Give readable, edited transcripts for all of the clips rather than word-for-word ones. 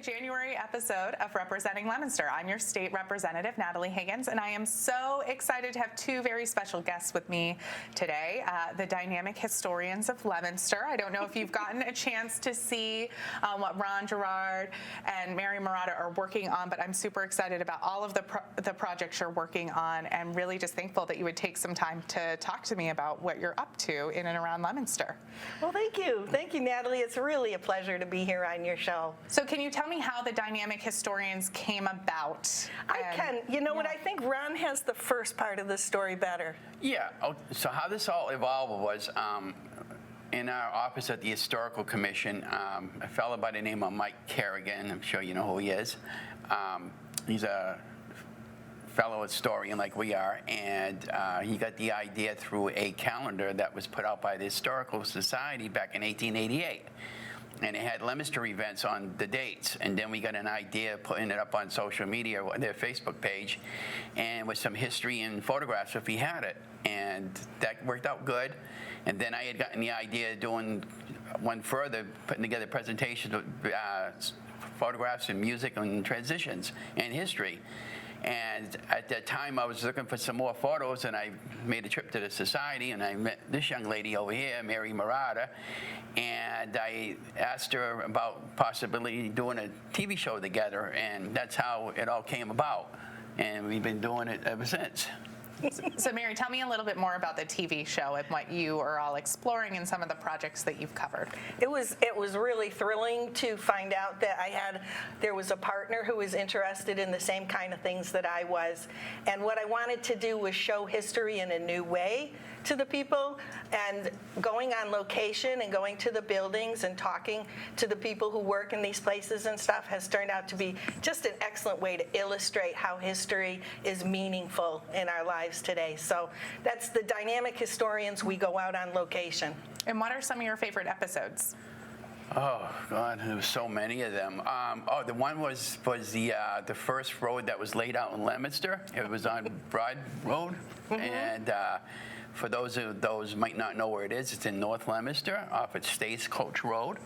January episode of Representing Leominster. I'm your state representative, Natalie Higgins, and I am so excited to have two very special guests with me today, the dynamic historians of Leominster. I don't know if you've gotten a chance to see what Ron Gerard and Mary Murata are working on, but I'm super excited about all of the projects you're working on, and really just thankful that you would take some time to talk to me about what you're up to in and around Leominster. Well, thank you. Thank you, Natalie. It's really a pleasure to be here on your show. So can you tell me how the dynamic historians came about? I can. You know what? I think Ron has the first part of the story better. Yeah. So how this all evolved was in our office at the Historical Commission, a fellow by the name of Mike Kerrigan. I'm sure you know who he is. He's a fellow historian like we are, and he got the idea through a calendar that was put out by the Historical Society back in 1888. And it had Leominster events on the dates. And then we got an idea of putting it up on social media, their Facebook page, and with some history and photographs if he had it. And that worked out good. And then I had gotten the idea of doing one further, putting together presentations with photographs and music and transitions and history. And at that time, I was looking for some more photos, and I made a trip to the society, and I met this young lady over here, Mary Murata, and I asked her about possibly doing a TV show together, and that's how it all came about. And we've been doing it ever since. So Mary, tell me a little bit more about the TV show and what you are all exploring in some of the projects that you've covered. It was really thrilling to find out that there was a partner who was interested in the same kind of things that I was. And what I wanted to do was show history in a new way to the people, and going on location and going to the buildings and talking to the people who work in these places and stuff has turned out to be just an excellent way to illustrate how history is meaningful in our lives today. So that's the dynamic historians. We go out on location. And what are some of your favorite episodes? Oh God, there was so many of them. The one was the first road that was laid out in Leominster. It was on Broad Road, and for those might not know where it is, it's in North Leominster, off at Stagecoach Road.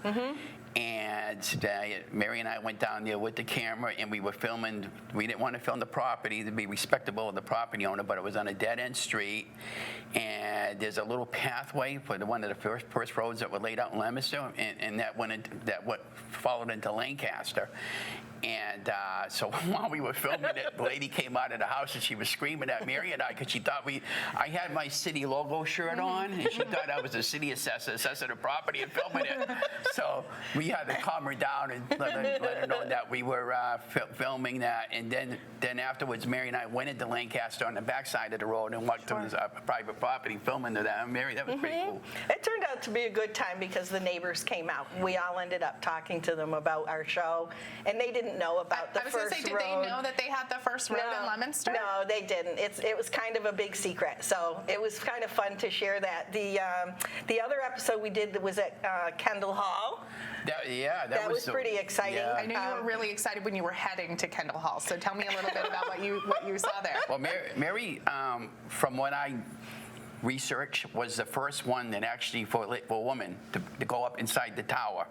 And Mary and I went down there with the camera, and we were filming. We didn't want to film the property to be respectable of the property owner, but it was on a dead-end street. And there's a little pathway for one of the first roads that were laid out in Leominster, and that followed into Lancaster. And so while we were filming it, the lady came out of the house and she was screaming at Mary and I because she thought I had my city logo shirt on, and she thought I was a city assessor the property and filming it. So we had to calm her down and let her know that we were filming that. And then afterwards, Mary and I went into Lancaster on the backside of the road and walked to this private property filming that. Mary, that was pretty cool. It turned out to be a good time because the neighbors came out. We all ended up talking to them about our show, and they didn't know about the first road. I was going to say, did they know that they had the first road in Leominster? No, they didn't. It was kind of a big secret, so it was kind of fun to share that. The other episode we did was at Kendall Hall. That was pretty exciting. Yeah. I knew you were really excited when you were heading to Kendall Hall, so tell me a little bit about what you saw there. Well, Mary, from what I researched, was the first one that actually for a woman to go up inside the tower.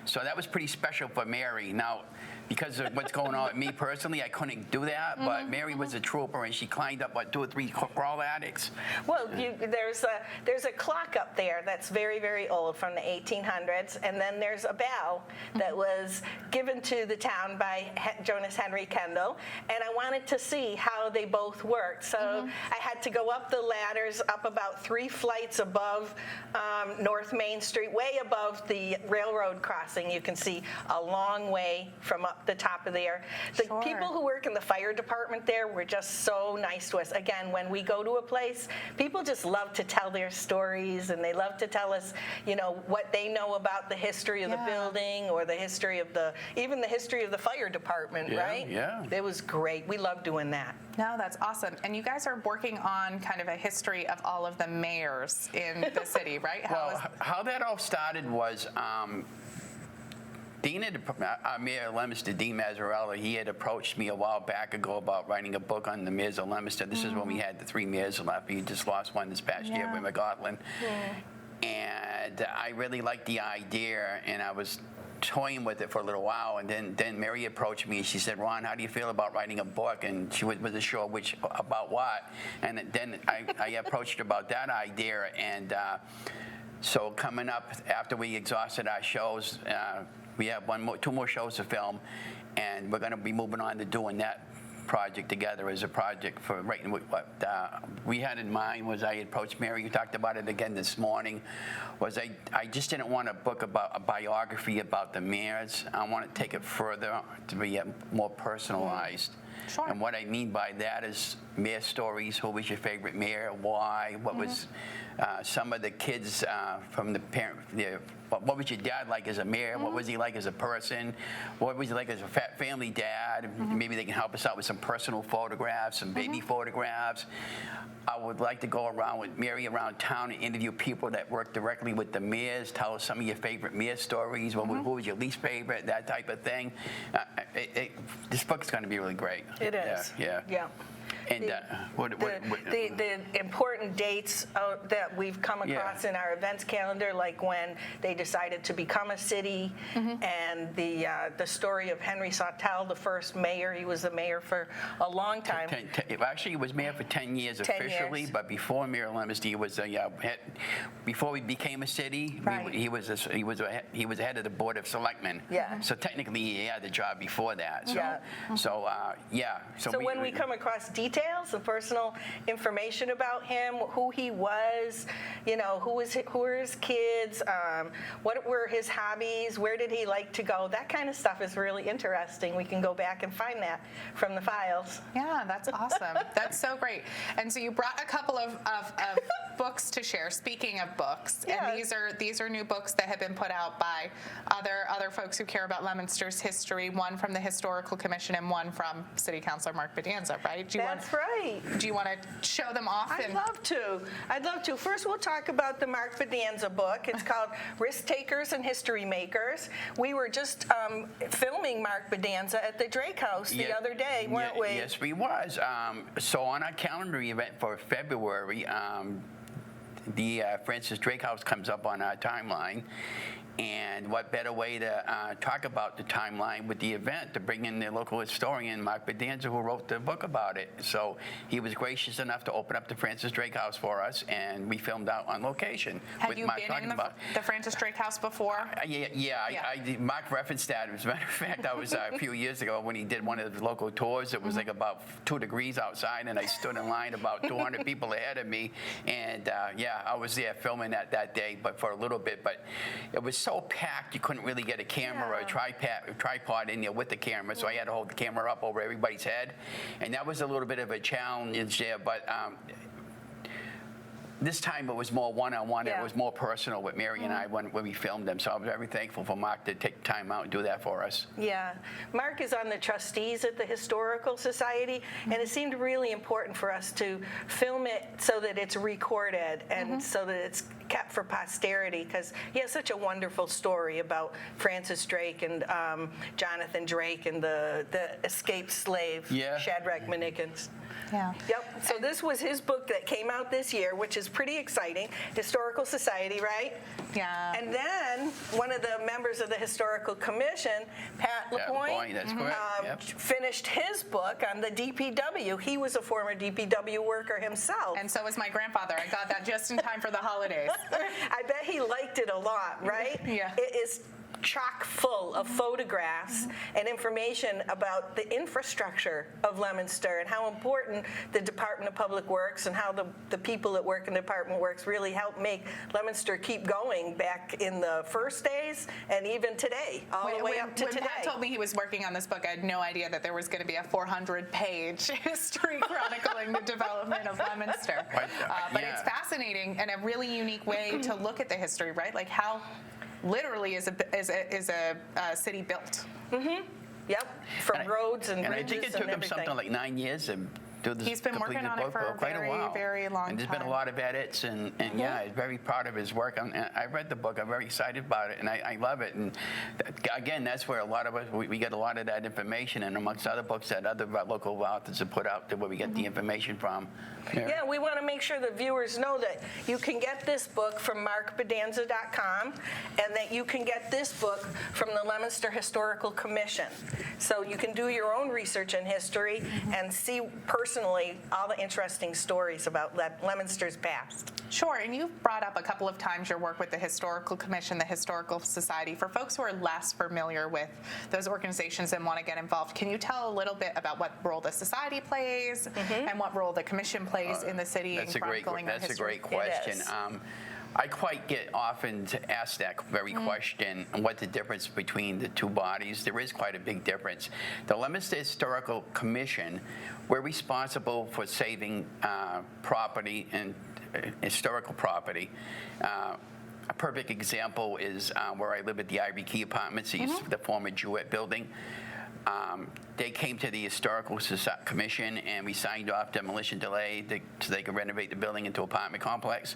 So that was pretty special for Mary. Now, because of what's going on with me personally, I couldn't do that, but Mary was a trooper, and she climbed up, 2 or 3 crawl attics. Well, there's a clock up there that's very, very old from the 1800s, and then there's a bell that was given to the town by Jonas Henry Kendall, and I wanted to see how they both worked. So I had to go up the ladders, up about 3 flights above North Main Street, way above the railroad crossing. You can see a long way from up the top of there. The people who work in the fire department there were just so nice to us. Again, when we go to a place, people just love to tell their stories, and they love to tell us, what they know about the history of the building, or the history of even the history of the fire department, right? Yeah. It was great. We love doing that. No, that's awesome. And you guys are working on kind of a history of all of the mayors in the city, right? How that all started was Mayor of Leominster, Dean Mazzarella, he had approached me a while back ago about writing a book on the mayors of Leominster. This is when we had the 3 mayors left. We just lost one this past year with McGottland. And I really liked the idea, and I was toying with it for a little while, and then Mary approached me. She said, "Ron, how do you feel about writing a book?" And she wasn't sure about what. And then I approached her about that idea, and so coming up after we exhausted our shows, we have two more shows to film, and we're going to be moving on to doing that project together as a project for writing. What we had in mind was, I approached Mary, you talked about it again this morning, was I just didn't want a book about a biography about the mayors. I want to take it further to be more personalized. Sure. And what I mean by that is mayor stories. Who was your favorite mayor? Why? What was some of the kids from the parent? What was your dad like as a mayor? What was he like as a person? What was he like as a family dad? Maybe they can help us out with some personal photographs, some baby photographs. I would like to go around with Mary around town and interview people that work directly with the mayors. Tell us some of your favorite mayor stories. Who was your least favorite? That type of thing. This book is going to be really great. It is. Yeah. And the important dates that we've come across in our events calendar, like when they decided to become a city, and the story of Henry Sawtell, the first mayor. He was the mayor for a long time. Actually, he was mayor for 10 years officially, but before Mayor Leominster, he was before we became a city. Right. He was head of the board of selectmen. Yeah. So technically, he had the job before that. So So when we come across details and personal information about him, who he was, who were his kids, what were his hobbies, where did he like to go, that kind of stuff is really interesting. We can go back and find that from the files. Yeah, that's awesome. That's so great. And so you brought a couple of books to share. Speaking of books, and these are new books that have been put out by other folks who care about Leominster's history. One from the Historical Commission and one from City Councilor Mark Bedanza. Right? That's right. Do you want to show them off? I'd love to. First, we'll talk about the Mark Bedanza book. It's called Risk Takers and History Makers. We were just filming Mark Bedanza at the Drake House the other day, weren't we? Yes, we was. So on our calendar event for February, the Francis Drake House comes up on our timeline. And what better way to talk about the timeline with the event to bring in the local historian, Mark Bedanza, who wrote the book about it. So he was gracious enough to open up the Francis Drake House for us, and we filmed out on location. Had you been in the Francis Drake House before? Mark referenced that. As a matter of fact, I was a few years ago when he did one of the local tours. It was like about 2 degrees outside, and I stood in line about 200 people ahead of me. And I was there filming that day, but for a little bit. But it was so packed you couldn't really get a camera or a tripod in there with the camera, so I had to hold the camera up over everybody's head, and that was a little bit of a challenge there, but this time it was more one-on-one. It was more personal with Mary and I when we filmed them, so I'm very thankful for Mark to take time out and do that for us. Yeah. Mark is on the trustees at the Historical Society, and it seemed really important for us to film it so that it's recorded and so that it's kept for posterity, because he has such a wonderful story about Francis Drake and Jonathan Drake and the escaped slave, Shadrach Minnekins. Yeah. Yep. So this was his book that came out this year, which is pretty exciting. Historical Society, right? Yeah. And then one of the members of the Historical Commission, Pat LaPointe, that's correct. finished his book on the DPW. He was a former DPW worker himself. And so was my grandfather. I got that just in time for the holidays. I bet he liked it a lot, right? Yeah. It is chock full of photographs and information about the infrastructure of Leominster and how important the Department of Public Works and how the people that work in the Department of Works really help make Leominster keep going back in the first days and even today, all the way up to today. When Pat told me he was working on this book, I had no idea that there was going to be a 400-page history chronicling the development of Leominster. But it's fascinating and a really unique way to look at the history, right? Like how literally is a city built. Yep, from roads and bridges and I think it took him everything. something like 9 years to do this. He's been working completed on it book for a quite very, while. very long And there's been a time. lot of edits, and yeah, I'm very proud of his work. I read the book. I'm very excited about it, and I love it. And again, that's where a lot of us, we get a lot of that information, and amongst other books that other local authors have put out, where we get the information from. Yeah, we want to make sure the viewers know that you can get this book from markbedanza.com and that you can get this book from the Leominster Historical Commission. So you can do your own research in history and see personally all the interesting stories about Leominster's past. Sure, and you've brought up a couple of times your work with the Historical Commission, the Historical Society. For folks who are less familiar with those organizations and want to get involved, can you tell a little bit about what role the society plays and what role the commission plays in the city in chronicling their history? That's a great question. I quite get often asked that very question, what the difference between the two bodies. There is quite a big difference. The Leominster Historical Commission, we're responsible for saving property and historical property. A perfect example is where I live at the Ivy Key Apartments, the former Jewett building. They came to the Historical Commission and we signed off demolition delay so they could renovate the building into an apartment complex.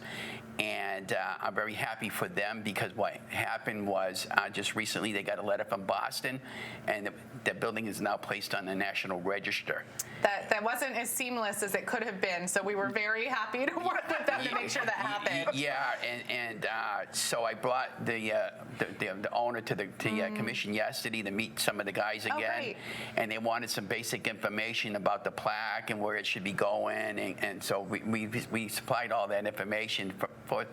And I'm very happy for them because what happened was just recently they got a letter from Boston and the building is now placed on the National Register. That wasn't as seamless as it could have been, so we were very happy to work with them to make sure that happened. Yeah, and so I brought the owner to the commission yesterday to meet some of the guys again. Great. And they wanted some basic information about the plaque and where it should be going, and so we supplied all that information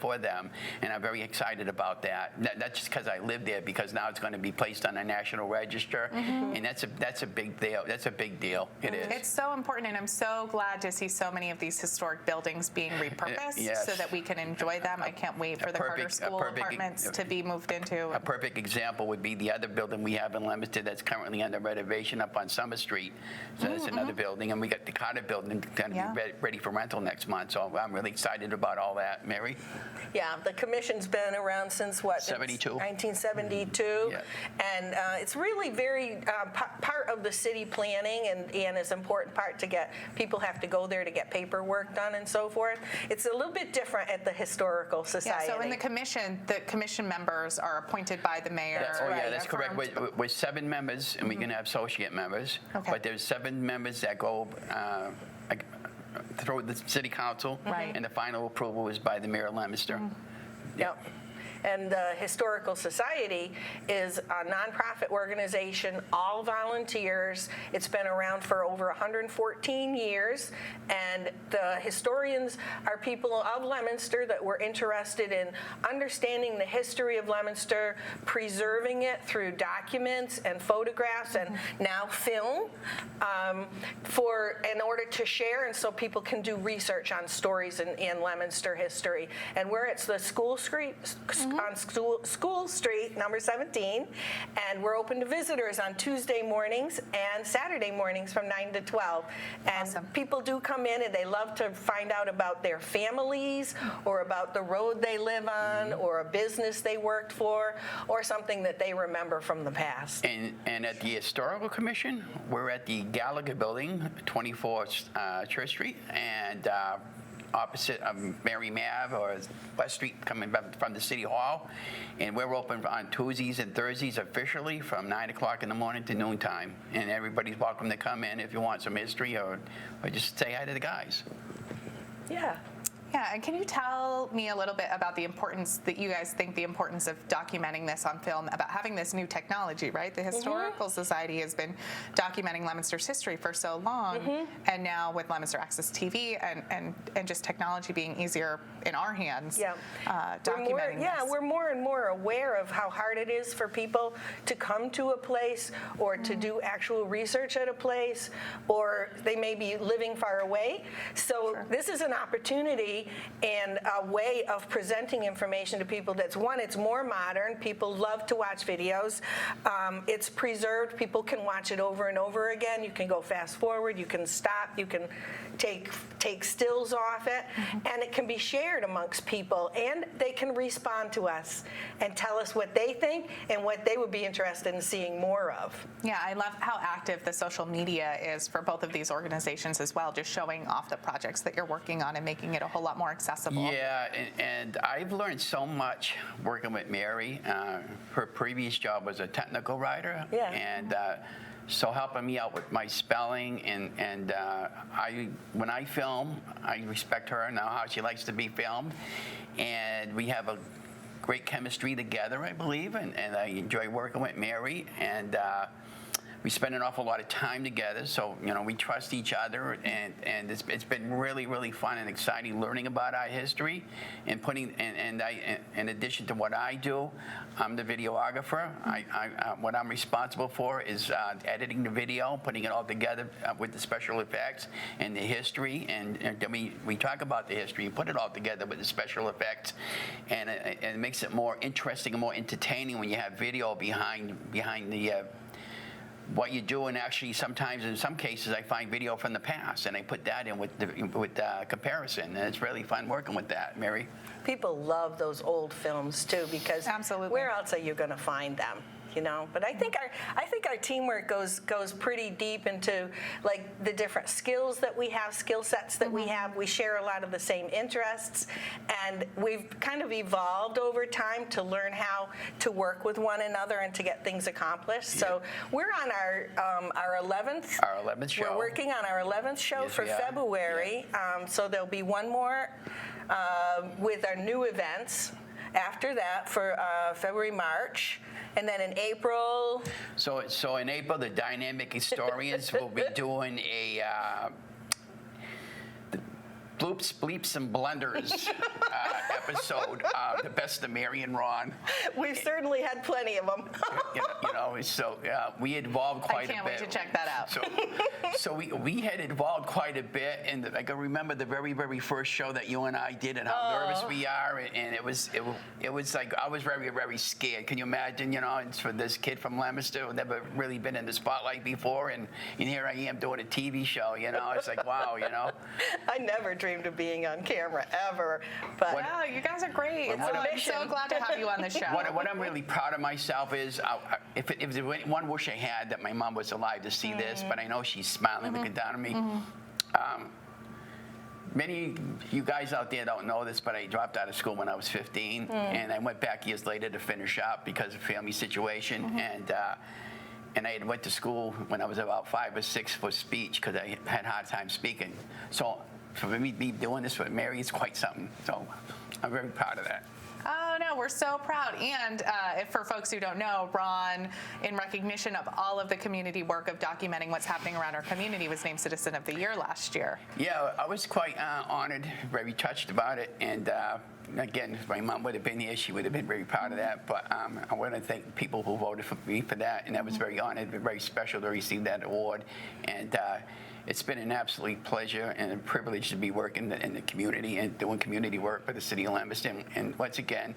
for them, and I'm very excited about that. Not just because I live there, because now it's going to be placed on the National Register, and that's a big deal. That's a big deal. It is. It's so important, and I'm so glad to see so many of these historic buildings being repurposed so that we can enjoy them. I can't wait for the Carter School apartments to be moved into. A perfect example would be the other building we have in Leominster that's currently under renovation up on Summer Street. So that's another building, and we got the Carter building going to be ready for rental next month. So I'm really excited about all that, Mary. Yeah, the commission's been around since what? 72. 1972. Yeah. And it's really very part of the city planning and is an important part to get, people have to go there to get paperwork done and so forth. It's a little bit different at the Historical Society. Yeah, so in the commission members are appointed by the mayor. That's correct. We're 7 members, and we're going to have associate members. Okay. But there's 7 members that go through the city council, and the final approval is by the mayor of Leominster. Yep. And the Historical Society is a nonprofit organization, all volunteers. It's been around for over 114 years, and the historians are people of Leominster that were interested in understanding the history of Leominster, preserving it through documents and photographs and now film in order to share, and so people can do research on stories in Leominster history. And we're at the School Street, on School Street, number 17, and we're open to visitors on Tuesday mornings and Saturday mornings from 9 to 12. And people do come in and they love to find out about their families or about the road they live on or a business they worked for or something that they remember from the past. And at the Historical Commission, we're at the Gallagher Building, 24 Church Street, and opposite of Mary Mav or West Street coming back from the City Hall. And we're open on Tuesdays and Thursdays officially from 9 o'clock in the morning to noontime. And everybody's welcome to come in if you want some history or just say hi to the guys. Yeah. Yeah, and can you tell me a little bit about the importance that you guys think the importance of documenting this on film, about having this new technology, right? The Historical Society has been documenting Leominster's history for so long, and now with Leominster Access TV and just technology being easier in our hands, documenting this. We're more and more aware of how hard it is for people to come to a place or to do actual research at a place, or they may be living far away. So this is an opportunity quality and a way of presenting information to people that's, one, it's more modern. People love to watch videos. It's preserved. People can watch it over and over again. You can go fast forward. You can stop. You can take stills off it. And it can be shared amongst people. And they can respond to us and tell us what they think and what they would be interested in seeing more of. Yeah, I love how active the social media is for both of these organizations as well, just showing off the projects that you're working on and making it a whole lot more accessible. Yeah, and I've learned so much working with Mary. Her previous job was a technical writer, Yeah. and so helping me out with my spelling. And when I film, I respect her and know how she likes to be filmed, and we have a great chemistry together, I believe, and I enjoy working with Mary, and we spend an awful lot of time together, so we trust each other, and it's been really, really fun and exciting learning about our history, and in addition to what I do, I'm the videographer. What I'm responsible for is editing the video, putting it all together with the special effects and the history, and then we talk about the history and put it all together with the special effects, and it makes it more interesting and more entertaining when you have video behind the what you do. And actually, sometimes in some cases I find video from the past and I put that in with comparison, and it's really fun working with that, Mary. People love those old films too, because Absolutely. where else are you going to find them? But I think our teamwork goes pretty deep into like the different skills that we have, skill sets that we have. We share a lot of the same interests, and we've kind of evolved over time to learn how to work with one another and to get things accomplished. Yeah. So we're on our 11th. Our 11th show. We're working on our 11th show Yes, for we are. February. So there'll be one more with our new events. After that, for February, March, and then in April. So in April, the Dynamic Historians will be doing a bloops, bleeps, and blunders episode, the best of Mary and Ron. We've certainly had plenty of them. So we involved quite a bit. I can't wait to check that out. So we had involved quite a bit, and I can remember the very, very first show that you and I did, and how nervous we are, and it was like I was very, very scared. Can you imagine? It's for this kid from Leominster who never really been in the spotlight before, and here I am doing a TV show. It's like wow. I never dreamed of being on camera ever, but Wow, you guys are great. It's a I'm mission. so glad to have you on the show. What I'm really proud of myself is, if there was one wish I had, that my mom was alive to see this, but I know she's smiling, looking down at me. Many of you guys out there don't know this, but I dropped out of school when I was 15, and I went back years later to finish up because of family situation, and I had went to school when I was about 5 or 6 for speech because I had a hard time speaking. So for me to be doing this with Mary is quite something. So I'm very proud of that. Oh, no, we're so proud. And if for folks who don't know, Ron, in recognition of all of the community work of documenting what's happening around our community, was named Citizen of the Year last year. Yeah, I was quite honored, very touched about it. And again, if my mom would have been here, she would have been very proud of that. But I want to thank people who voted for me for that. And I was very honored, very special to receive that award. And it's been an absolute pleasure and a privilege to be working in the community and doing community work for the city of Leominster. And once again,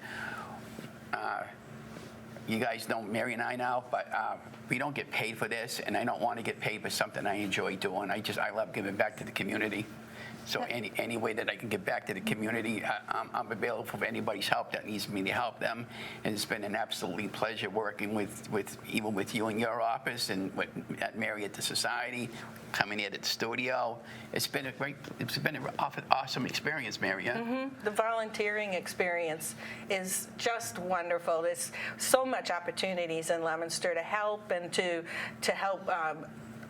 you guys know Mary and I now, but we don't get paid for this, and I don't want to get paid for something I enjoy doing. I love giving back to the community. So any way that I can give back to the community, I'm available for anybody's help that needs me to help them. And it's been an absolute pleasure working even with you in your office and at Mary at the Society, coming here to the studio. It's been an awesome experience, Mary. Yeah? the volunteering experience is just wonderful. There's so much opportunities in Leominster to help and to help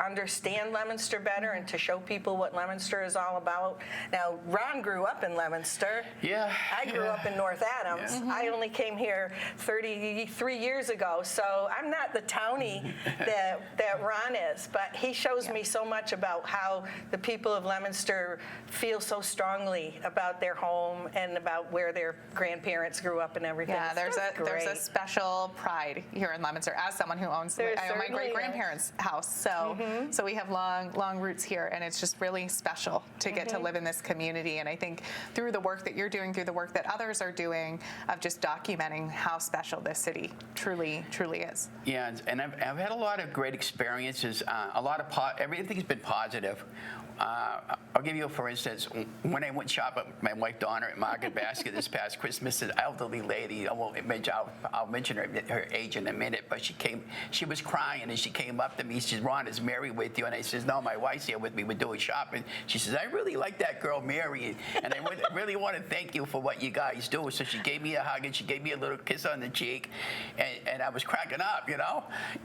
understand Leominster better and to show people what Leominster is all about. Now, Ron grew up in Leominster. Yeah. I grew up in North Adams. Yeah. I only came here 33 years ago, so I'm not the townie that Ron is, but he shows me so much about how the people of Leominster feel so strongly about their home and about where their grandparents grew up and everything. Yeah, there's Great. a special pride here in Leominster as someone who owns There I own my certainly great grandparents' house. So So we have long roots here, and it's just really special to get to live in this community. And I think through the work that you're doing, through the work that others are doing, of just documenting how special this city truly is. Yeah, and I've had a lot of great experiences. Everything's been positive. I'll give you, for instance, when I went shopping with my wife Donna at Market Basket this past Christmas, an elderly lady, I'll mention her age in a minute, but she was crying, and she came up to me. She says, "Ron, is Mary with you?" And I says, "No, my wife's here with me. We're doing shopping." She says, "I really like that girl, Mary, and I really want to thank you for what you guys do." So she gave me a hug, and she gave me a little kiss on the cheek, and I was cracking up,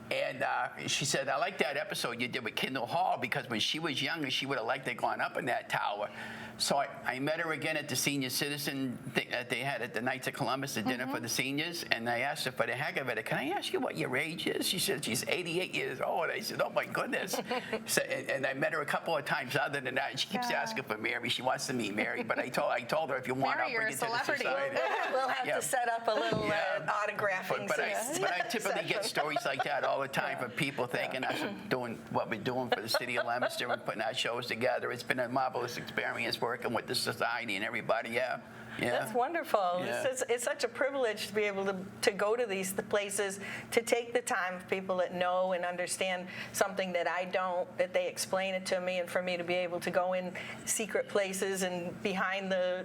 And she said, "I like that episode you did with Kendall Hall, because when she was younger, she would have liked to have gone up in that tower." So I met her again at the senior citizen thing that they had at the Knights of Columbus, the dinner for the seniors, and I asked her, for the heck of it, "Can I ask you what your age is?" She said she's 88 years old. I said, "Oh my goodness." And I met her a couple of times other than that, and she keeps asking for Mary. She wants to meet Mary, but I told her, if you want, Mary, I'll you're bring a it to the celebrity. society. We'll have to set up a little autographing But I typically get stories like that all the time from people thanking us for doing what we're doing for the city of Leominster and putting our shows together. It's been a marvelous experience working with the society and everybody. Yeah. That's wonderful. Yeah. It's such a privilege to be able to go to the places, to take the time of people that know and understand something that I don't, that they explain it to me, and for me to be able to go in secret places and behind the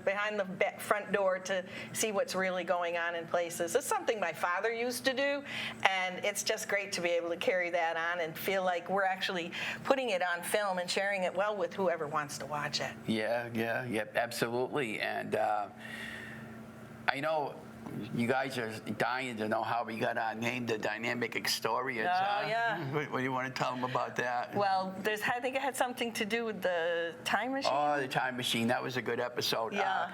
front door to see what's really going on in places. It's something my father used to do, and it's just great to be able to carry that on and feel like we're actually putting it on film and sharing it well with whoever wants to watch it. Yeah, absolutely. And I know you guys are dying to know how we got our name, the Dynamic Historians. Yeah. What do you want to tell them about that? Well, I think it had something to do with the time machine. Oh, the time machine. That was a good episode. Yeah.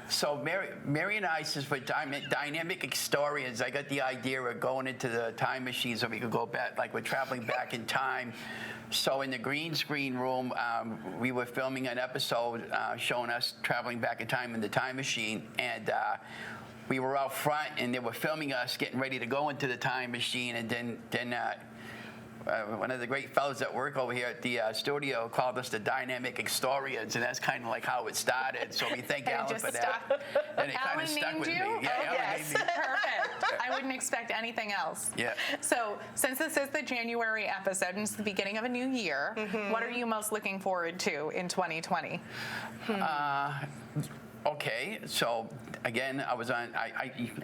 So Mary and I, says for Dynamic Historians, I got the idea of going into the time machine so we could go back, like we're traveling back in time. So in the green screen room, we were filming an episode showing us traveling back in time in the time machine, and we were out front, and they were filming us getting ready to go into the time machine, and then one of the great fellows that work over here at the studio called us the Dynamic Historians, and that's kind of like how it started. So we thank Alan for that. And it kind of stuck with me. Yeah, Alan named me. Perfect. I wouldn't expect anything else. Yeah. So since this is the January episode and it's the beginning of a new year, what are you most looking forward to in 2020? Okay, so again, I was on.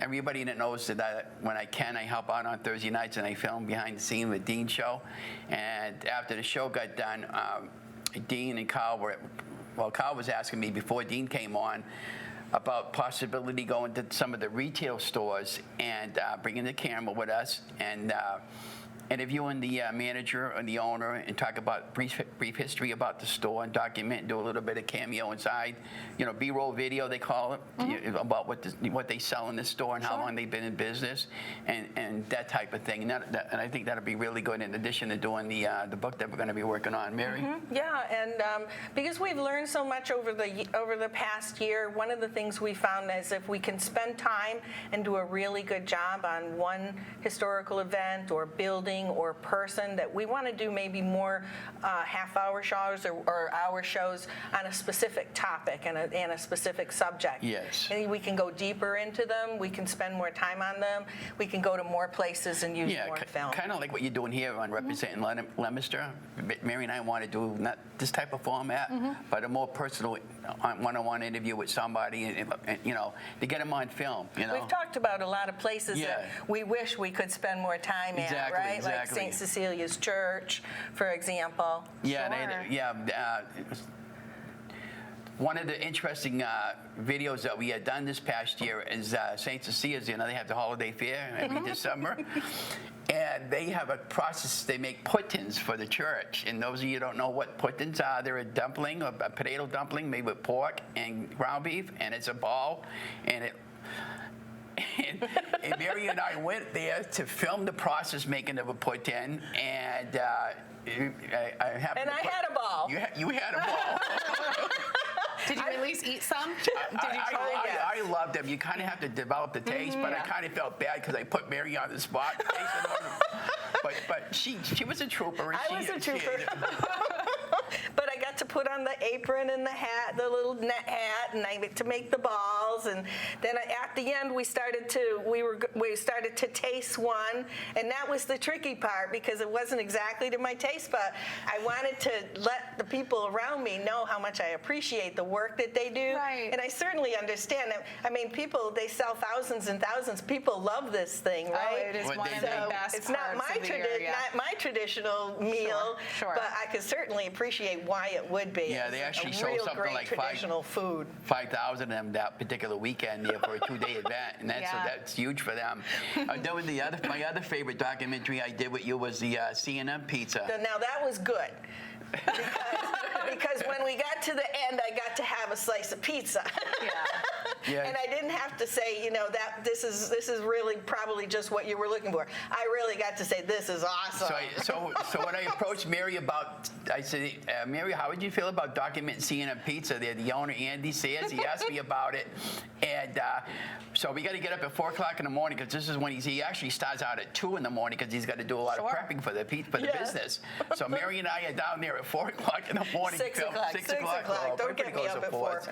Everybody that knows that when I help out on Thursday nights, and I film behind the scene with Dean's show. And after the show got done, Dean and Carl Carl was asking me before Dean came on about possibility going to some of the retail stores and bringing the camera with us and interviewing the manager and the owner and talk about brief history about the store and document and do a little bit of cameo inside, B-roll video they call it, about what they sell in the store and how long they've been in business and that type of thing. And I think that'll be really good in addition to doing the book that we're going to be working on. Mary? Yeah, and because we've learned so much over the past year, one of the things we found is if we can spend time and do a really good job on one historical event or building or person, that we want to do maybe more half-hour shows or hour shows on a specific topic and a specific subject. Yes. And we can go deeper into them. We can spend more time on them. We can go to more places and use more film. Kind of like what you're doing here on Representing Leominster. Mary and I want to do not this type of format, but a more personal one-on-one interview with somebody, and to get them on film. We've talked about a lot of places that we wish we could spend more time at, right? Exactly. Like St. Cecilia's Church, for example. One of the interesting videos that we had done this past year is St. Cecilia's. They have the holiday fair every December. And they have a process, they make puddings for the church. And those of you who don't know what puddings are, they're a dumpling, a potato dumpling made with pork and ground beef, and it's a ball. And Mary and I went there to film the process making of a pudding, and I had a ball. You had a ball. Did you at least eat some? Did you try? I loved them. You kind of have to develop the taste, but I kind of felt bad because I put Mary on the spot. Tasting on them. But she was a trooper. I was a trooper. But I got to put on the apron and the hat, the little net hat, and I got to make the balls. And then at the end, we started to taste one, and that was the tricky part because it wasn't exactly to my taste, but I wanted to let the people around me know how much I appreciate the work that they do. Right. And I certainly understand that. I mean, they sell thousands and thousands. People love this thing, right? Oh, it is What one they of the do. best It's not parts my of the year, yeah. not my traditional meal, Sure. but I could certainly appreciate why it would be. Yeah, they It's actually a sold real something great like traditional food. 5,000 of them that particular weekend there for a 2-day event, and that's huge for them. That was my other favorite documentary I did with you was the C&M pizza. Now that was good. Because when we got to the end, I got to have a slice of pizza. Yeah. And I didn't have to say, that this is really probably just what you were looking for. I really got to say, this is awesome. So when I approached Mary I said, Mary, how would you feel about documenting C&M Pizza? The owner, Andy Sayers, he asked me about it. And so we got to get up at 4 o'clock in the morning because this is when he actually starts out at 2 in the morning because he's got to do a lot of prepping for the business. So Mary and I are down there at 4 o'clock in the morning. 6 o'clock. 6 o'clock. Don't We're get pretty me close up to at 4.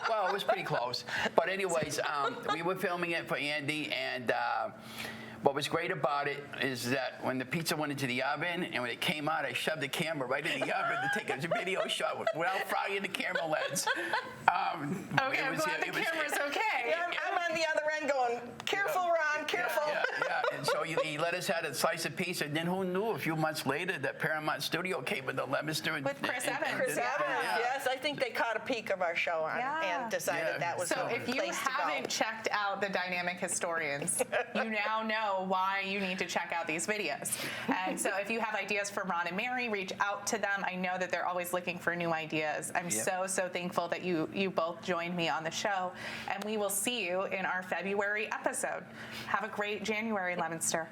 Well, it was pretty close. But anyways, we were filming it for Andy, and what was great about it is that when the pizza went into the oven and when it came out, I shoved the camera right in the oven to take a video shot without frying the camera lens. Okay, I'm glad the camera's okay. Yeah, I'm on the other end going, careful, Ron, careful. Yeah. And so he let us have a slice of pizza, and then who knew a few months later that Paramount Studio came into Leominster. With Chris Evans. Chris Evans, yes. I think they caught a peek of our show and decided that was so the if you place to go. haven't checked out the Dynamic Historians, you now know why you need to check out these videos. And so if you have ideas for Ron and Mary, reach out to them. I know that they're always looking for new ideas. I'm so thankful that you both joined me on the show, and we will see you in our February episode. Have a great January, Leominster.